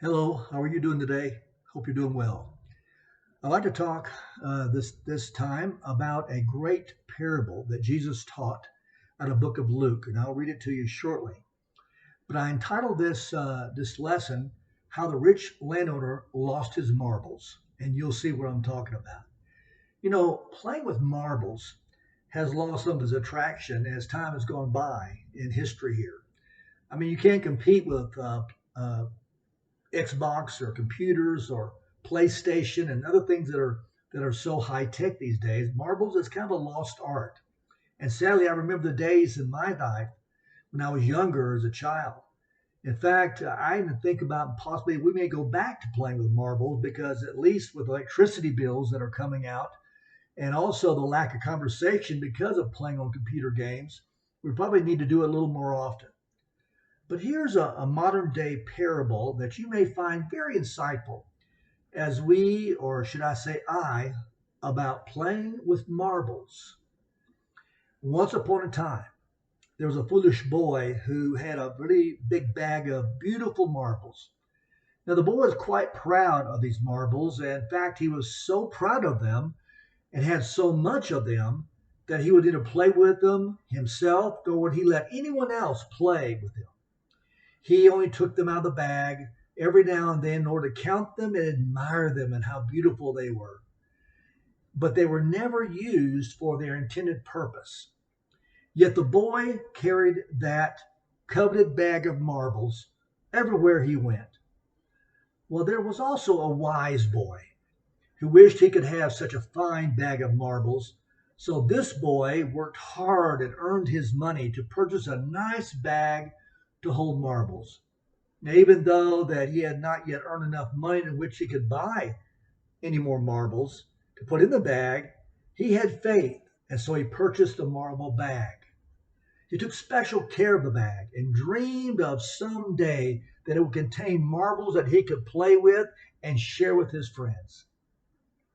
Hello, how are you doing today? Hope you're doing well. I'd like to talk this time about a great parable that Jesus taught out of the book of Luke, and I'll read it to you shortly. But I entitled this lesson "How the Rich Landowner Lost His Marbles," and you'll see what I'm talking about. You know, playing with marbles has lost some of its attraction as time has gone by in history here. I mean, you can't compete with uh, Xbox or computers or PlayStation and other things that are so high tech these days. Marbles is kind of a lost art. And sadly, I remember the days in my life when I was younger as a child. In fact, I even think about possibly we may go back to playing with marbles because at least with electricity bills that are coming out and also the lack of conversation because of playing on computer games, we probably need to do it a little more often. But here's a modern day parable that you may find very insightful as we, or should I say I, about playing with marbles. Once upon a time, there was a foolish boy who had a really big bag of beautiful marbles. Now, the boy was quite proud of these marbles. And in fact, he was so proud of them and had so much of them that he would either play with them himself or would he let anyone else play with them. He only took them out of the bag every now and then in order to count them and admire them and how beautiful they were. But they were never used for their intended purpose. Yet the boy carried that coveted bag of marbles everywhere he went. Well, there was also a wise boy who wished he could have such a fine bag of marbles. So this boy worked hard and earned his money to purchase a nice bag to hold marbles. Now, even though that he had not yet earned enough money in which he could buy any more marbles to put in the bag, he had faith, and so he purchased a marble bag. He took special care of the bag and dreamed of some day that it would contain marbles that he could play with and share with his friends.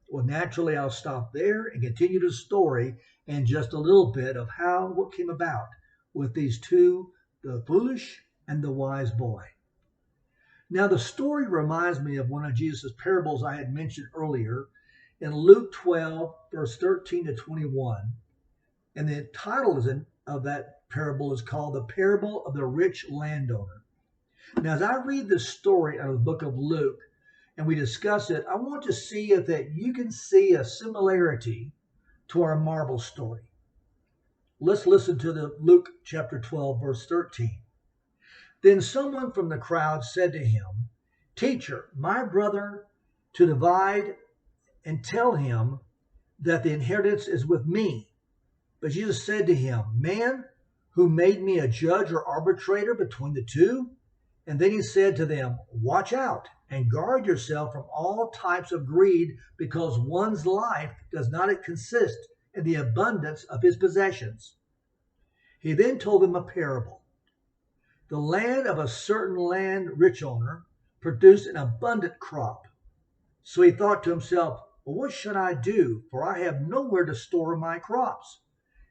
Well, naturally, I'll stop there and continue the story in just a little bit of what came about with these two, the foolish and the wise boy. Now, the story reminds me of one of Jesus' parables I had mentioned earlier in Luke 12, verse 13 to 21. And the title of that parable is called The Parable of the Rich Landowner. Now, as I read this story out of the book of Luke and we discuss it, I want to see if that you can see a similarity to our marble story. Let's listen to the Luke chapter 12, verse 13. Then someone from the crowd said to him, Teacher, my brother to divide and tell him that the inheritance is with me. But Jesus said to him, Man, who made me a judge or arbitrator between the two? And then he said to them, Watch out and guard yourself from all types of greed, because one's life does not consist in the abundance of his possessions. He then told them a parable. The land of a certain land rich owner produced an abundant crop. So he thought to himself, Well, what should I do? For I have nowhere to store my crops.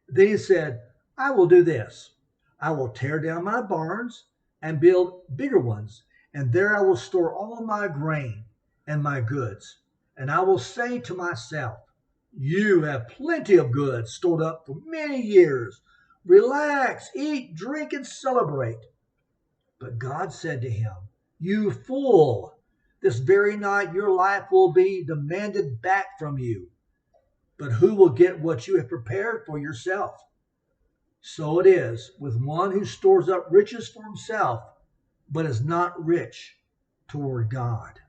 Then he said, I will do this. I will tear down my barns and build bigger ones, and there I will store all my grain and my goods. And I will say to myself, You have plenty of goods stored up for many years. Relax, eat, drink, and celebrate. But God said to him, You fool, this very night your life will be demanded back from you. But who will get what you have prepared for yourself? So it is with one who stores up riches for himself, but is not rich toward God.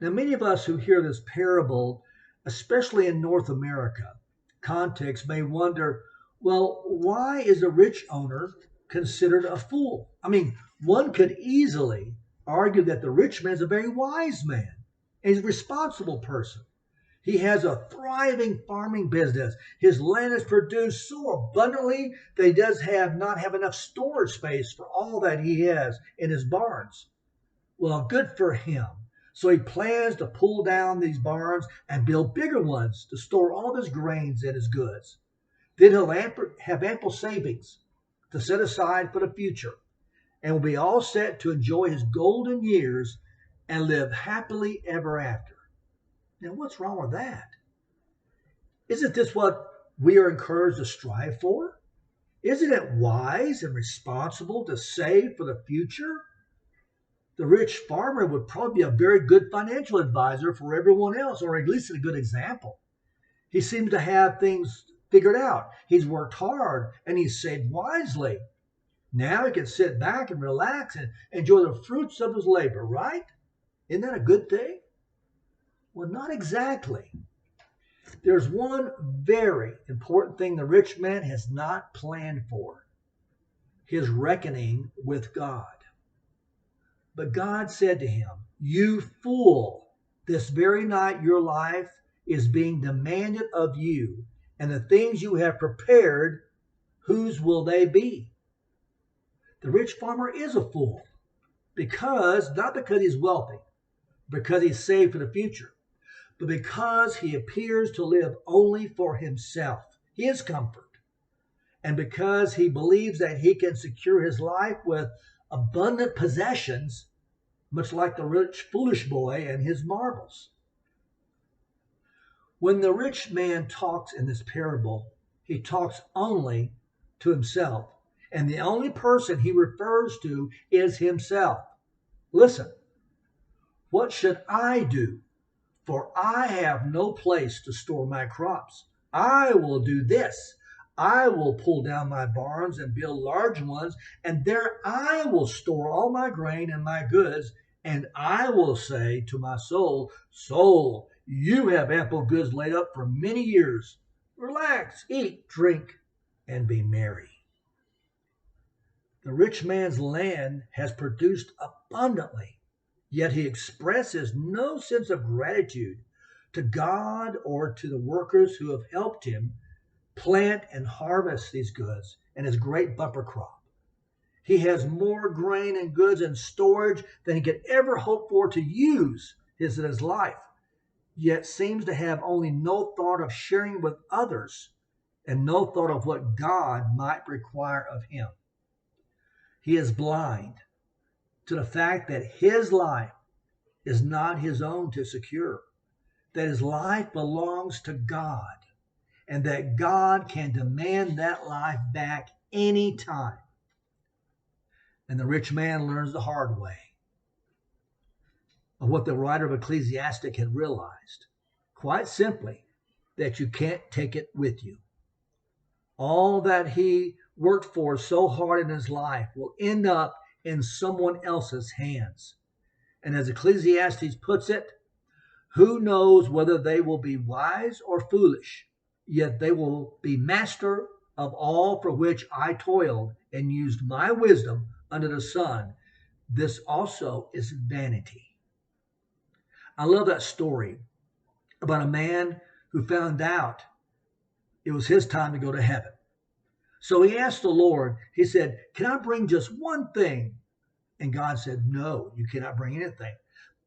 Now, many of us who hear this parable, especially in North America context, may wonder, well, why is a rich owner considered a fool? I mean, one could easily argue that the rich man is a very wise man and he's a responsible person. He has a thriving farming business. His land is produced so abundantly that he does not have enough storage space for all that he has in his barns. Well, good for him. So he plans to pull down these barns and build bigger ones to store all his grains and his goods. Then he'll have ample savings to set aside for the future. and will be all set to enjoy his golden years and live happily ever after. Now, what's wrong with that? Isn't this what we are encouraged to strive for? Isn't it wise and responsible to save for the future? The rich farmer would probably be a very good financial advisor for everyone else, or at least a good example. He seems to have things figured out. He's worked hard and he's saved wisely. Now he can sit back and relax and enjoy the fruits of his labor, right? Isn't that a good thing? Well, not exactly. There's one very important thing the rich man has not planned for: his reckoning with God. But God said to him, "You fool, this very night your life is being demanded of you, and the things you have prepared, whose will they be?" The rich farmer is a fool not because he's wealthy, because he's saved for the future, but because he appears to live only for himself, his comfort, and because he believes that he can secure his life with abundant possessions, much like the rich foolish boy and his marbles. When the rich man talks in this parable, he talks only to himself, and the only person he refers to is himself. Listen, what should I do? For I have no place to store my crops. I will do this. I will pull down my barns and build large ones, and there I will store all my grain and my goods. And I will say to my soul, "Soul, you have ample goods laid up for many years. Relax, eat, drink, and be merry." The rich man's land has produced abundantly, yet he expresses no sense of gratitude to God or to the workers who have helped him plant and harvest these goods and his great bumper crop. He has more grain and goods in storage than he could ever hope for to use in his life, yet seems to have only no thought of sharing with others and no thought of what God might require of him. He is blind to the fact that his life is not his own to secure, that his life belongs to God, and that God can demand that life back any time. And the rich man learns the hard way of what the writer of Ecclesiastic had realized. Quite simply, that you can't take it with you. All that he worked for so hard in his life will end up in someone else's hands. And as Ecclesiastes puts it, who knows whether they will be wise or foolish, yet they will be master of all for which I toiled and used my wisdom under the sun. This also is vanity. I love that story about a man who found out it was his time to go to heaven. So he asked the Lord, he said, "Can I bring just one thing?" And God said, "No, you cannot bring anything."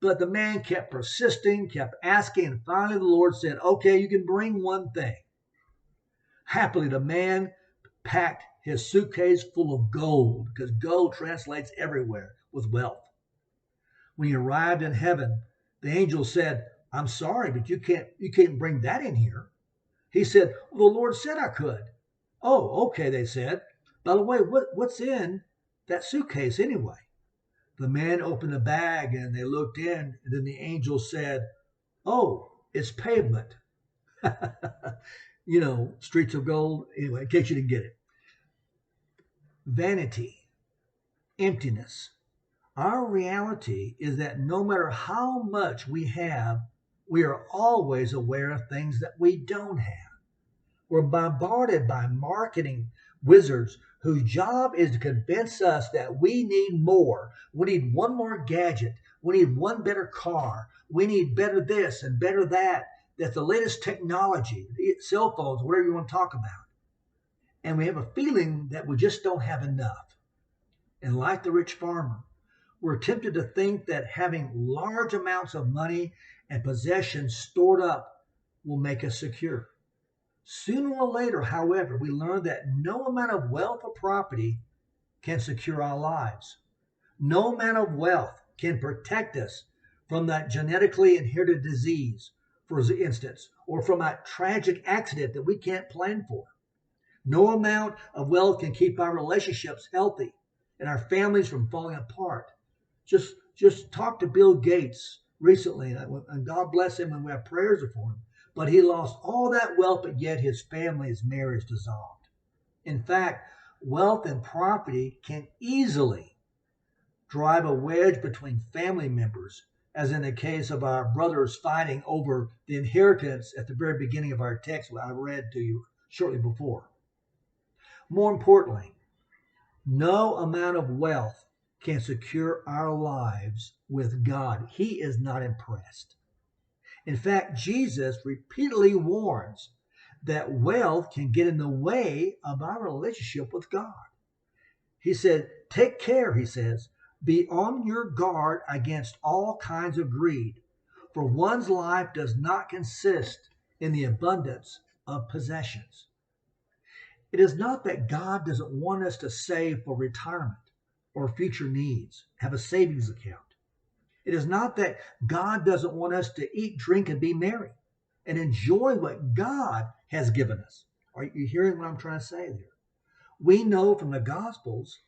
But the man kept persisting, kept asking, and finally the Lord said, "Okay, you can bring one thing." Happily, the man packed his suitcase full of gold, because gold translates everywhere with wealth. When he arrived in heaven, the angel said, "I'm sorry, but you can't bring that in here." He said, "Well, the Lord said I could." "Oh, okay," they said. "By the way, what's in that suitcase anyway?" The man opened the bag and they looked in, and then the angel said, "Oh, it's pavement." Streets of gold. Anyway, in case you didn't get it. Vanity, emptiness. Our reality is that no matter how much we have, we are always aware of things that we don't have. We're bombarded by marketing wizards whose job is to convince us that we need more. We need one more gadget. We need one better car. We need better this and better that. That's the latest technology, cell phones, whatever you want to talk about. And we have a feeling that we just don't have enough. And like the rich farmer, we're tempted to think that having large amounts of money and possessions stored up will make us secure. Sooner or later, however, we learn that no amount of wealth or property can secure our lives. No amount of wealth can protect us from that genetically inherited disease, for instance, or from a tragic accident that we can't plan for. No amount of wealth can keep our relationships healthy and our families from falling apart. Just talk to Bill Gates recently, and God bless him, and we have prayers for him. But he lost all that wealth, but yet his family's marriage dissolved. In fact, wealth and property can easily drive a wedge between family members, as in the case of our brothers fighting over the inheritance at the very beginning of our text I read to you shortly before. More importantly, no amount of wealth can secure our lives with God. He is not impressed. In fact, Jesus repeatedly warns that wealth can get in the way of our relationship with God. He said, take care, he says, be on your guard against all kinds of greed, for one's life does not consist in the abundance of possessions. It is not that God doesn't want us to save for retirement or future needs, have a savings account. It is not that God doesn't want us to eat, drink, and be merry and enjoy what God has given us. Are you hearing what I'm trying to say there? We know from the Gospels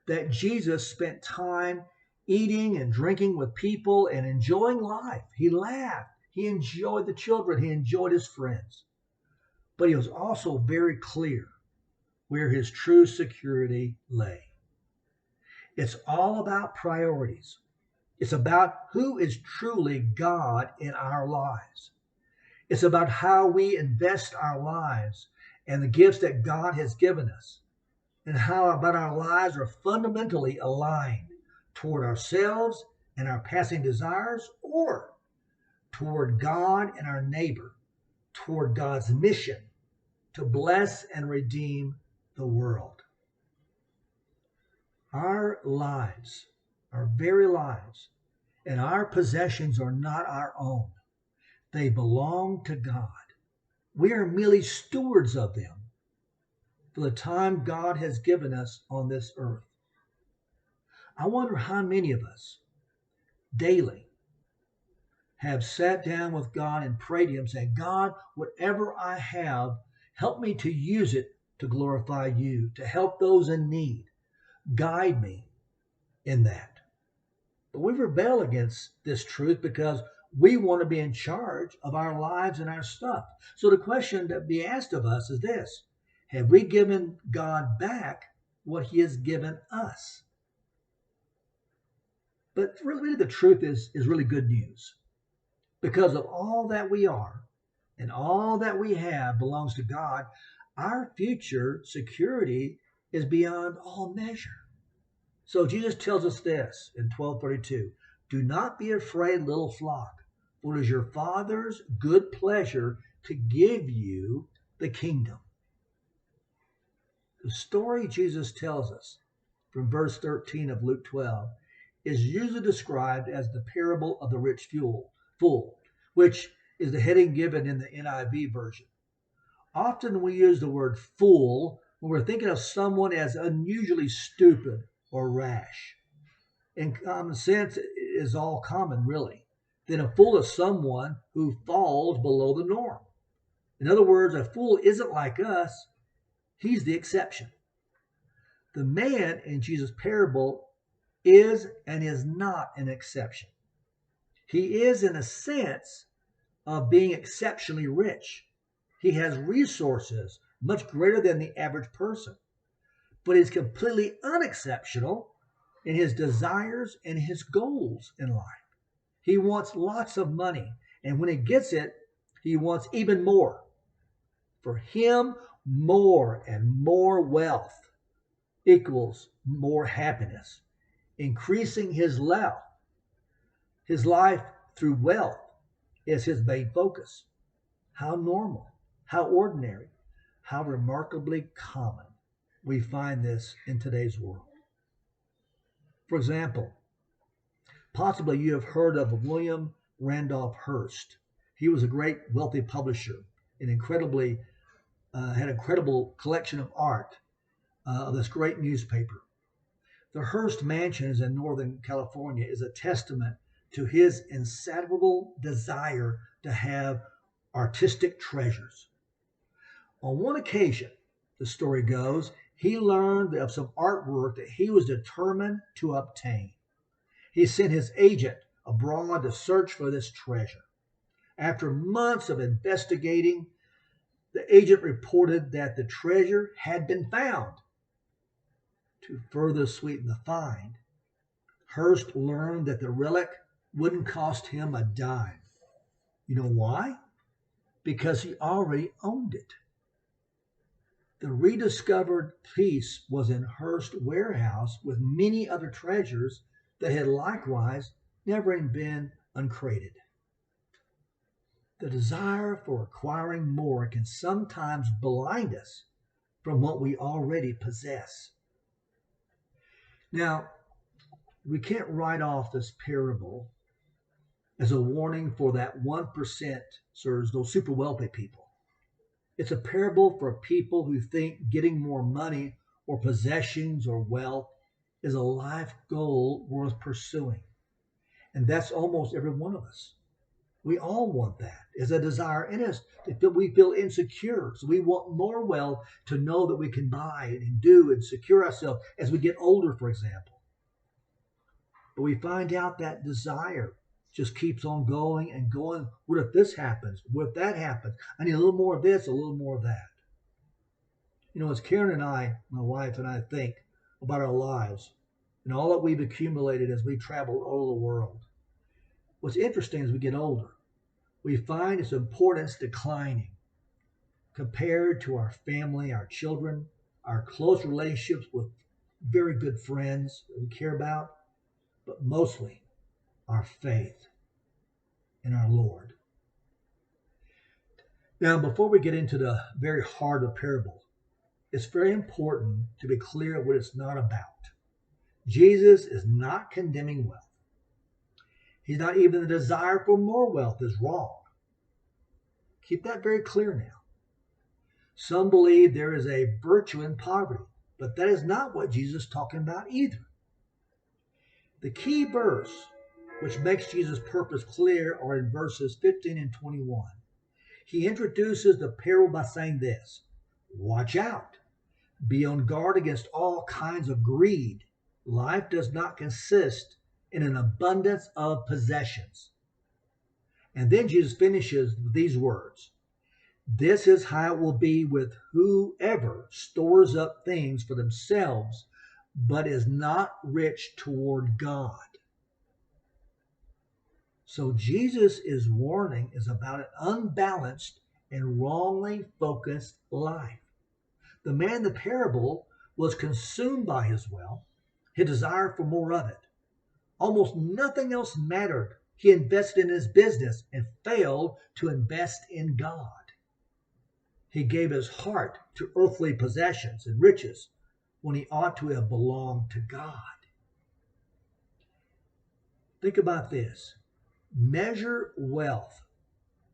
that Jesus spent time eating and drinking with people and enjoying life. He laughed. He enjoyed the children. He enjoyed his friends. But he was also very clear where his true security lay. It's all about priorities. It's about who is truly God in our lives. It's about how we invest our lives and the gifts that God has given us, and how about our lives are fundamentally aligned toward ourselves and our passing desires, or toward God and our neighbor, toward God's mission to bless and redeem the world. Our lives, our very lives, and our possessions are not our own. They belong to God. We are merely stewards of them for the time God has given us on this earth. I wonder how many of us daily have sat down with God and prayed to him, saying, God, whatever I have, help me to use it to glorify you, to help those in need. Guide me in that. But we rebel against this truth because we want to be in charge of our lives and our stuff. So the question that be asked of us is this: have we given God back what he has given us? But really the truth is really good news. Because of all that we are and all that we have belongs to God, our future security is beyond all measure. So Jesus tells us this in 12:32, do not be afraid, little flock, for it is your Father's good pleasure to give you the kingdom. The story Jesus tells us from verse 13 of Luke 12 is usually described as the parable of the rich fool, which is the heading given in the NIV version. Often we use the word fool when we're thinking of someone as unusually stupid or rash. In common sense, it is all common, really. Then a fool is someone who falls below the norm. In other words, a fool isn't like us, he's the exception. The man in Jesus' parable is and is not an exception. He is, in a sense, of being exceptionally rich. He has resources much greater than the average person, but he's completely unexceptional in his desires and his goals in life. He wants lots of money, and when he gets it, he wants even more. For him, more and more wealth equals more happiness. Increasing his life through wealth is his main focus. How normal, how ordinary, how remarkably common we find this in today's world. For example, possibly you have heard of William Randolph Hearst. He was a great wealthy publisher and had an incredible collection of art of this great newspaper. The Hearst Mansions in Northern California is a testament to his insatiable desire to have artistic treasures. On one occasion, the story goes, he learned of some artwork that he was determined to obtain. He sent his agent abroad to search for this treasure. After months of investigating, the agent reported that the treasure had been found. To further sweeten the find, Hearst learned that the relic wouldn't cost him a dime. You know why? Because he already owned it. The rediscovered piece was in Hearst's warehouse with many other treasures that had likewise never been uncrated. The desire for acquiring more can sometimes blind us from what we already possess. Now, we can't write off this parable as a warning for that 1%ers, those super wealthy people. It's a parable for people who think getting more money or possessions or wealth is a life goal worth pursuing. And that's almost every one of us. We all want that. It's a desire in us that we feel insecure. So we want more wealth to know that we can buy and do and secure ourselves as we get older, for example. But we find out that desire just keeps on going and going. What if this happens? What if that happens? I need a little more of this, a little more of that. You know, as Karen and I, my wife and I, think about our lives and all that we've accumulated as we travel all over the world, what's interesting as we get older, we find its importance declining compared to our family, our children, our close relationships with very good friends that we care about, but mostly our faith in our Lord. Now, before we get into the very heart of the parable, it's very important to be clear what it's not about. Jesus is not condemning wealth. He's not even the desire for more wealth is wrong. Keep that very clear now. Some believe there is a virtue in poverty, but that is not what Jesus is talking about either. The key verse, which makes Jesus' purpose clear, are in verses 15 and 21. He introduces the parable by saying this: watch out. Be on guard against all kinds of greed. Life does not consist in an abundance of possessions. And then Jesus finishes with these words: this is how it will be with whoever stores up things for themselves, but is not rich toward God. So Jesus' warning is about an unbalanced and wrongly focused life. The man in the parable was consumed by his wealth, his desire for more of it. Almost nothing else mattered. He invested in his business and failed to invest in God. He gave his heart to earthly possessions and riches when he ought to have belonged to God. Think about this. Measure wealth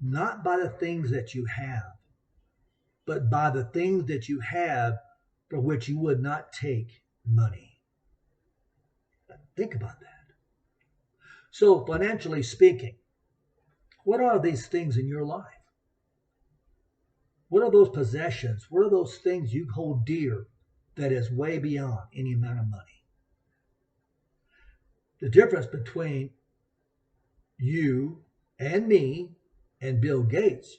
not by the things that you have, but by the things that you have for which you would not take money. Think about that. So, financially speaking, what are these things in your life? What are those possessions? What are those things you hold dear that is way beyond any amount of money? The difference between you and me and Bill Gates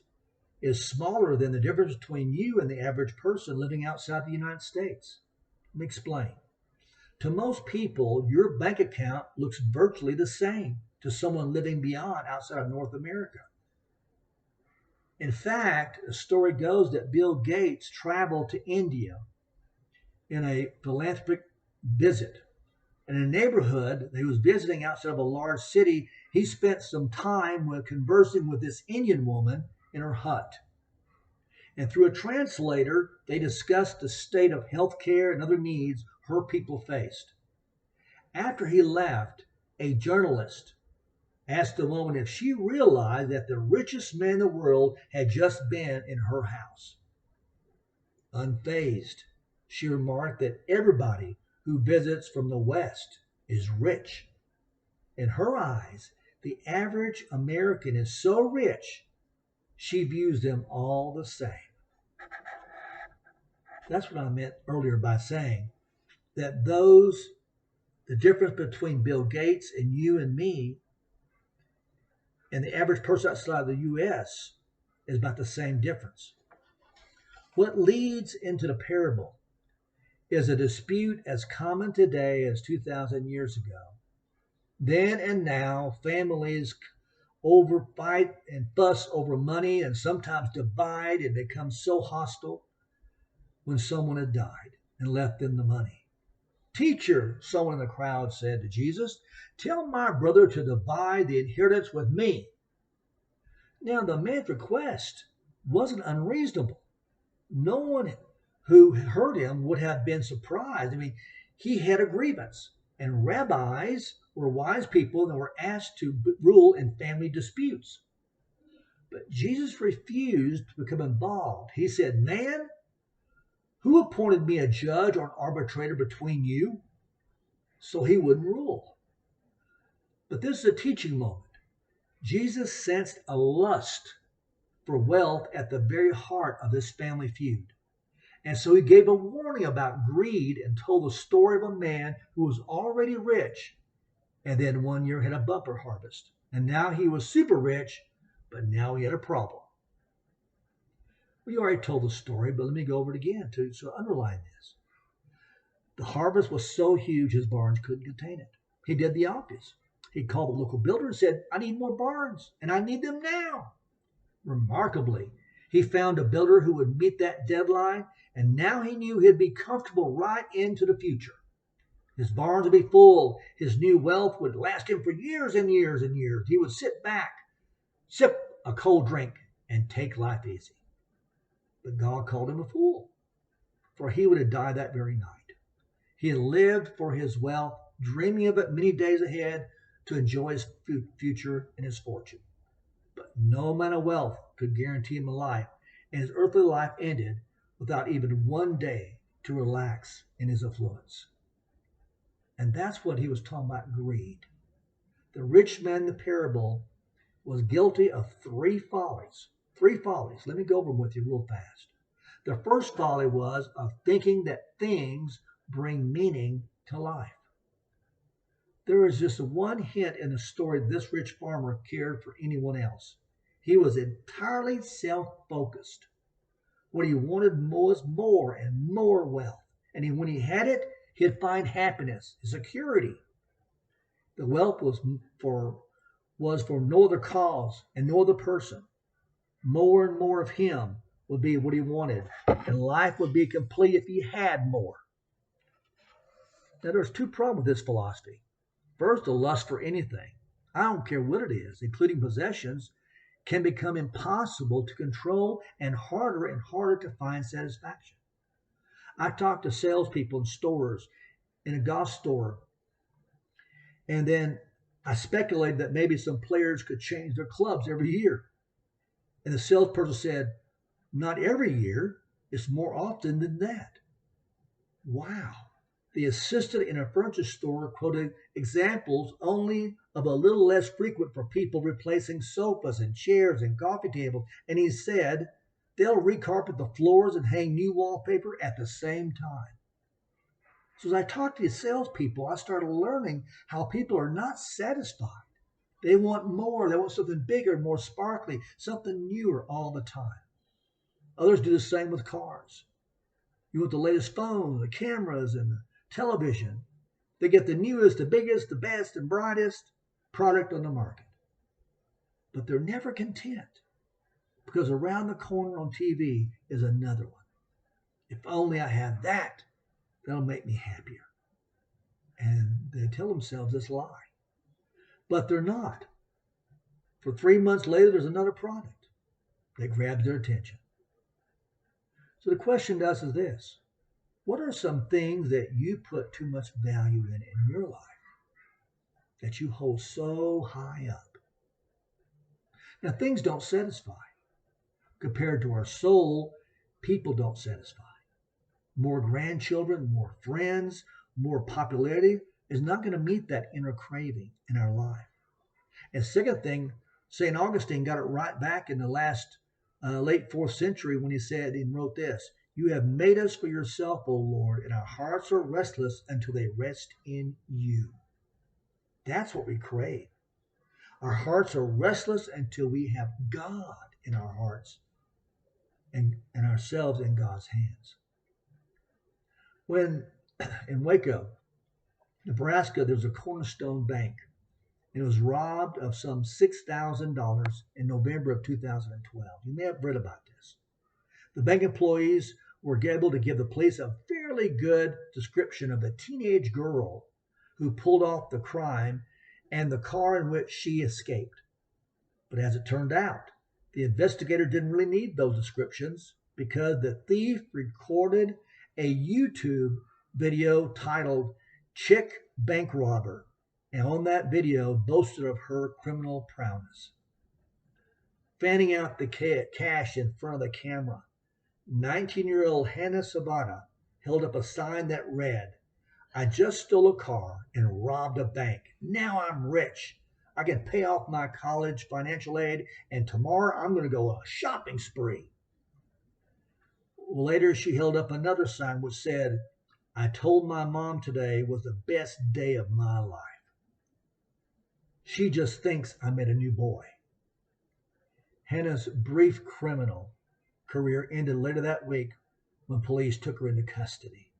is smaller than the difference between you and the average person living outside the United States. Let me explain. To most people, your bank account looks virtually the same to someone living beyond outside of North America. In fact, the story goes that Bill Gates traveled to India in a philanthropic visit. In a neighborhood that he was visiting outside of a large city, he spent some time conversing with this Indian woman in her hut. And through a translator, they discussed the state of health care and other needs her people faced. After he left, a journalist asked the woman if she realized that the richest man in the world had just been in her house. Unfazed, she remarked that everybody who visits from the West is rich. In her eyes, the average American is so rich, she views them all the same. That's what I meant earlier by saying that the difference between Bill Gates and you and me and the average person outside of the U.S. is about the same difference. What leads into the parable is a dispute as common today as 2,000 years ago. Then and now, families fight and fuss over money and sometimes divide and become so hostile when someone had died and left them the money. Teacher, someone in the crowd said to Jesus, tell my brother to divide the inheritance with me. Now, the man's request wasn't unreasonable. No one who heard him would have been surprised. I mean, he had a grievance, and rabbis were wise people that were asked to rule in family disputes. But Jesus refused to become involved. He said, man, who appointed me a judge or an arbitrator between you? So he wouldn't rule. But this is a teaching moment. Jesus sensed a lust for wealth at the very heart of this family feud. And so he gave a warning about greed and told the story of a man who was already rich and then one year had a bumper harvest. And now he was super rich, but now he had a problem. We already told the story, but let me go over it again to underline this. The harvest was so huge his barns couldn't contain it. He did the obvious. He called the local builder and said, I need more barns, and I need them now. Remarkably, he found a builder who would meet that deadline, and now he knew he'd be comfortable right into the future. His barns would be full. His new wealth would last him for years and years and years. He would sit back, sip a cold drink, and take life easy. But God called him a fool, for he would have died that very night. He had lived for his wealth, dreaming of it many days ahead to enjoy his future and his fortune. But no amount of wealth could guarantee him a life, and his earthly life ended without even one day to relax in his affluence. And that's what he was talking about, greed. The rich man in the parable was guilty of three follies. Three follies. Let me go over them with you real fast. The first folly was of thinking that things bring meaning to life. There is just one hint in the story that this rich farmer cared for anyone else. He was entirely self-focused. What he wanted was more and more wealth. And when he had it, he'd find happiness, security. The wealth was for no other cause and no other person. More and more of him would be what he wanted, and life would be complete if he had more. Now, there's two problems with this philosophy. First, the lust for anything. I don't care what it is, including possessions, can become impossible to control and harder to find satisfaction. I talk to salespeople in stores, in a golf store, and then I speculated that maybe some players could change their clubs every year. And the salesperson said, not every year, it's more often than that. Wow. The assistant in a furniture store quoted examples only of a little less frequent for people replacing sofas and chairs and coffee tables. And he said, they'll recarpet the floors and hang new wallpaper at the same time. So as I talked to these salespeople, I started learning how people are not satisfied. They want more. They want something bigger, more sparkly, something newer all the time. Others do the same with cars. You want the latest phone, the cameras, and the television. They get the newest, the biggest, the best, and brightest product on the market. But they're never content because around the corner on TV is another one. If only I have that, that'll make me happier. And they tell themselves this lie. But they're not. For 3 months later, there's another product that grabs their attention. So the question to us is this. What are some things that you put too much value in your life that you hold so high up? Now, things don't satisfy. Compared to our soul, people don't satisfy. More grandchildren, more friends, more popularity is not going to meet that inner craving in our life. And second thing, St. Augustine got it right back in the late 4th century when he said and wrote this: "You have made us for yourself, O Lord, and our hearts are restless until they rest in you." That's what we crave. Our hearts are restless until we have God in our hearts and ourselves in God's hands. When in Waco, Nebraska, there was a Cornerstone Bank. It was robbed of some $6,000 in November of 2012. You may have read about this. The bank employees were able to give the police a fairly good description of the teenage girl who pulled off the crime and the car in which she escaped. But as it turned out, the investigator didn't really need those descriptions because the thief recorded a YouTube video titled "Chick Bank Robber," and on that video boasted of her criminal prowess. Fanning out the cash in front of the camera, 19-year-old Hannah Sabata held up a sign that read, "I just stole a car and robbed a bank. Now I'm rich. I can pay off my college financial aid, and tomorrow I'm going to go on a shopping spree." Later, she held up another sign which said, "I told my mom today was the best day of my life. She just thinks I met a new boy." Hannah's brief criminal career ended later that week when police took her into custody.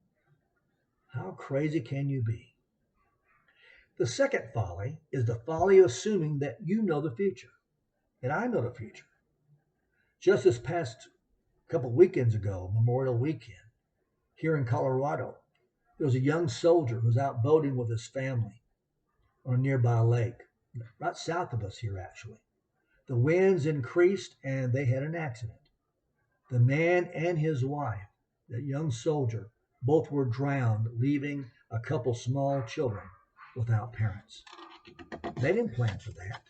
How crazy can you be? The second folly is the folly of assuming that you know the future, that I know the future. Just this past couple weekends ago, Memorial Weekend, here in Colorado, there was a young soldier who was out boating with his family on a nearby lake, right south of us here actually. The winds increased and they had an accident. The man and his wife, that young soldier, both were drowned, leaving a couple small children without parents. They didn't plan for that.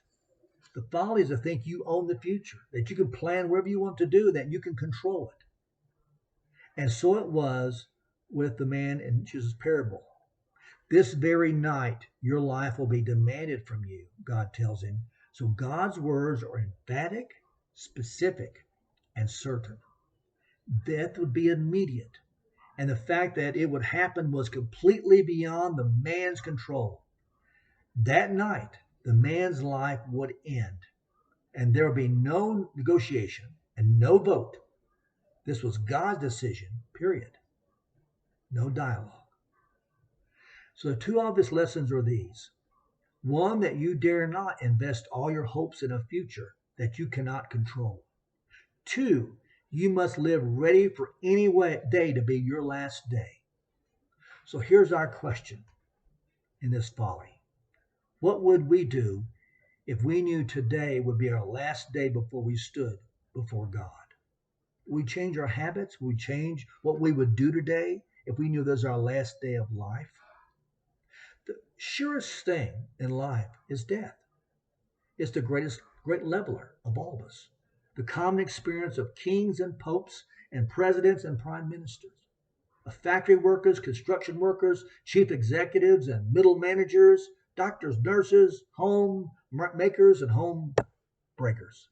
The folly is to think you own the future, that you can plan whatever you want to do, that you can control it. And so it was with the man in Jesus' parable. This very night, your life will be demanded from you, God tells him. So God's words are emphatic, specific, and certain. Death would be immediate, and the fact that it would happen was completely beyond the man's control. That night, the man's life would end, and there would be no negotiation and no vote. This was God's decision, period. No dialogue. So the two obvious lessons are these. One, that you dare not invest all your hopes in a future that you cannot control. Two, you must live ready for any day to be your last day. So here's our question in this folly. What would we do if we knew today would be our last day before we stood before God? Would we change our habits? Would we change what we would do today if we knew this is our last day of life? The surest thing in life is death. It's the great leveler of all of us. The common experience of kings and popes and presidents and prime ministers, of factory workers, construction workers, chief executives and middle managers, doctors, nurses, home makers, and home breakers.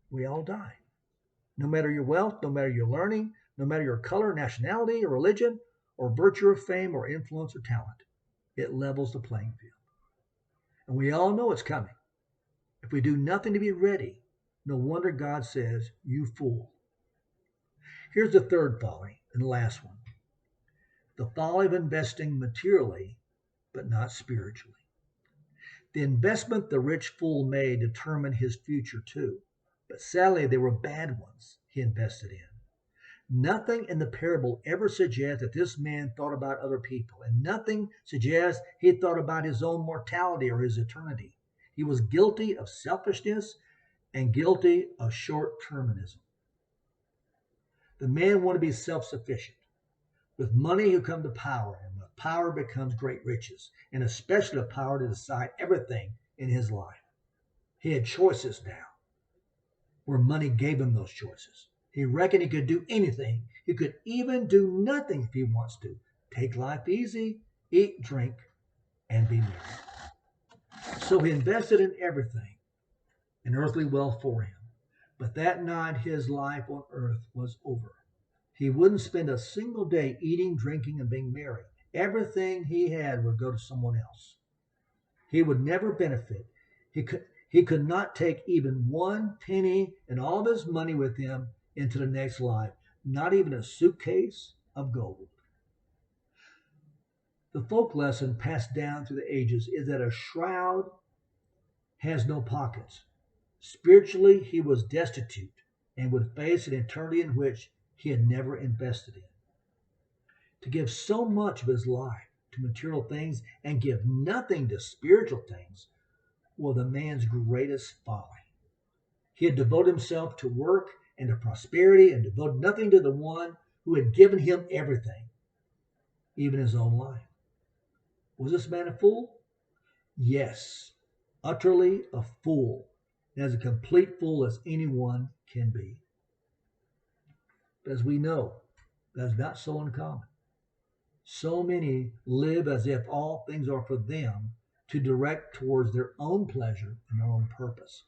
We all die. No matter your wealth, no matter your learning, no matter your color, nationality, or religion, or virtue of fame, or influence, or talent, it levels the playing field. And we all know it's coming. If we do nothing to be ready, no wonder God says, "You fool." Here's the third folly and the last one. The folly of investing materially, but not spiritually. The investment the rich fool made determined his future too. But sadly, they were bad ones he invested in. Nothing in the parable ever suggests that this man thought about other people, and nothing suggests he thought about his own mortality or his eternity. He was guilty of selfishness and guilty of short-termism. The man wanted to be self-sufficient. With money you come to power, and with power becomes great riches, and especially the power to decide everything in his life. He had choices now, where money gave him those choices. He reckoned he could do anything. He could even do nothing if he wants to. Take life easy, eat, drink, and be merry. So he invested in everything, in earthly wealth for him. But that night his life on earth was over. He wouldn't spend a single day eating, drinking, and being merry. Everything he had would go to someone else. He would never benefit. He could not take even one penny and all of his money with him into the next life, not even a suitcase of gold. The folk lesson passed down through the ages is that a shroud has no pockets. Spiritually, he was destitute and would face an eternity in which he had never invested in. To give so much of his life to material things and give nothing to spiritual things was the man's greatest folly. He had devoted himself to work and to prosperity and devoted nothing to the one who had given him everything, even his own life. Was this man a fool? Yes, utterly a fool, and as a complete fool as anyone can be. But as we know, that's not so uncommon. So many live as if all things are for them to direct towards their own pleasure and their own purpose.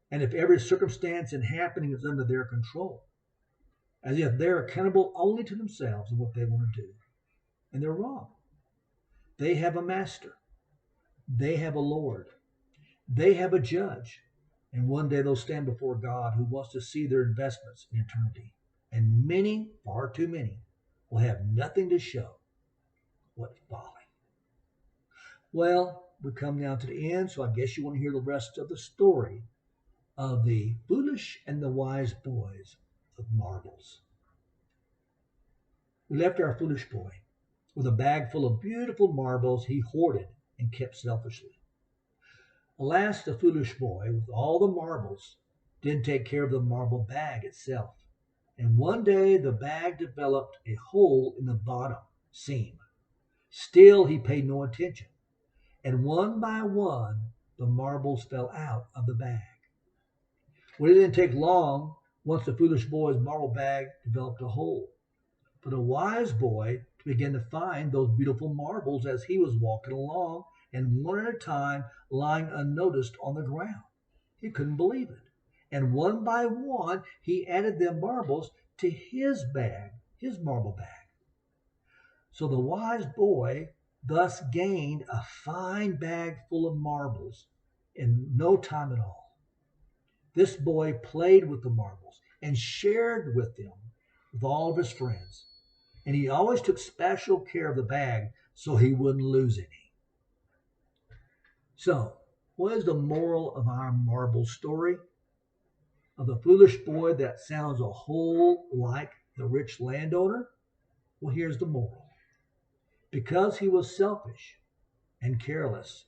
And if every circumstance and happening is under their control, as if they're accountable only to themselves and what they want to do. And they're wrong. They have a master. They have a Lord. They have a judge. And one day they'll stand before God who wants to see their investments in eternity. And many, far too many, will have nothing to show. What folly. Well, we come now to the end, so I guess you want to hear the rest of the story of the foolish and the wise boys of marbles. We left our foolish boy with a bag full of beautiful marbles he hoarded and kept selfishly. Alas, the foolish boy, with all the marbles, didn't take care of the marble bag itself. And one day the bag developed a hole in the bottom seam. Still, he paid no attention. And one by one, the marbles fell out of the bag. Well, it didn't take long once the foolish boy's marble bag developed a hole for the wise boy to begin to find those beautiful marbles as he was walking along and one at a time lying unnoticed on the ground. He couldn't believe it. And one by one, he added them marbles to his bag, his marble bag. So the wise boy thus gained a fine bag full of marbles in no time at all. This boy played with the marbles and shared with them with all of his friends. And he always took special care of the bag so he wouldn't lose any. So, what is the moral of our marble story? Of the foolish boy that sounds a whole like the rich landowner? Well, here's the moral. Because he was selfish and careless,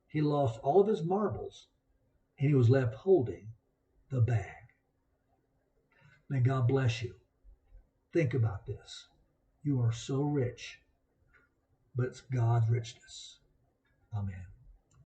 he lost all of his marbles and he was left holding the bag. May God bless you. Think about this. You are so rich, but it's God's richness. Amen.